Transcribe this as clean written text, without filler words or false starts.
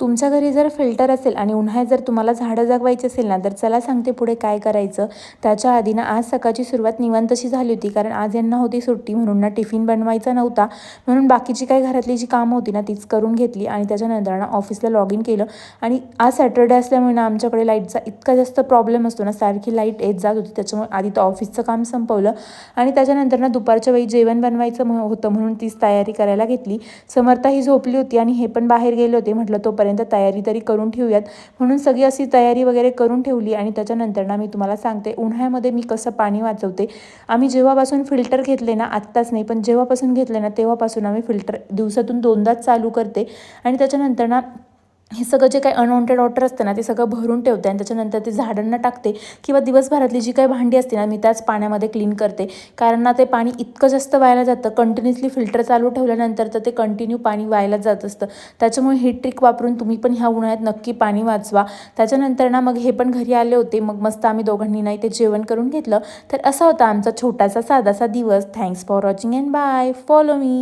तुमच्या घरी जर फिल्टर असेल आणि उन्हाळ्यात जर तुम्हाला झाडं जगवायची असेल ना, तर चला सांगते पुढे काय करायचं. त्याच्या आधी ना आज सकाळची सुरुवात निवांतशी झाली होती, कारण आज यांना होती सुट्टी म्हणून ना टिफिन बनवायचा नव्हता. म्हणून बाकीची काही घरातली जी कामं होती ना तीच करून घेतली आणि त्याच्यानंतर ना ऑफिसला लॉग इन केलं. आणि आज सॅटर्डे असल्यामुळे ना आमच्याकडे लाईटचा इतका जास्त प्रॉब्लेम असतो ना, सारखी लाईट येत जात होती. त्याच्यामुळे आधी तर ऑफिसचं काम संपवलं आणि त्याच्यानंतर ना दुपारच्या वेळी जेवण बनवायचं होतं, म्हणून तीच तयारी करायला घेतली. समर्था ही झोपली होती आणि हे पण बाहेर गेले होते. म्हटलं तोपर्यंत तयारी तरी करून ठेवूयात, म्हणून सगळी अशी तयारी वगैरे करून ठेवली. आणि त्याच्यानंतर ना मी तुम्हाला सांगते उन्हाळ्यामध्ये मी कसं पाणी वाचवते. आम्ही जेव्हापासून फिल्टर घेतले ना, आत्ताच नाही पण जेव्हापासून घेतले ना तेव्हापासून आम्ही फिल्टर दिवसातून 2दाच चालू करते. आणि त्याच्यानंतर ना हे सगळं जे काही अनवॉन्टेड वॉटर असतं ना ते सगळं भरून ठेवते आणि त्याच्यानंतर ते झाडांना टाकते, किंवा दिवसभरातली जी काही भांडी असते ना मी त्याच पाण्यामध्ये क्लीन करते. कारण ना ते पाणी इतकं जास्त वायाला जातं, कंटिन्युअसली फिल्टर चालू ठेवल्यानंतर तर ते कंटिन्यू पाणी वायाला जात असतं. त्याच्यामुळे ही ट्रिक वापरून तुम्ही पण ह्या उन्हाळ्यात नक्की पाणी वाचवा. त्याच्यानंतर ना मग हे पण घरी आले होते, मग मस्त आम्ही दोघांनी नाही ते जेवण करून घेतलं. तर असा होता आमचा छोटासा साधासा दिवस. Thanks for watching and bye. Follow me.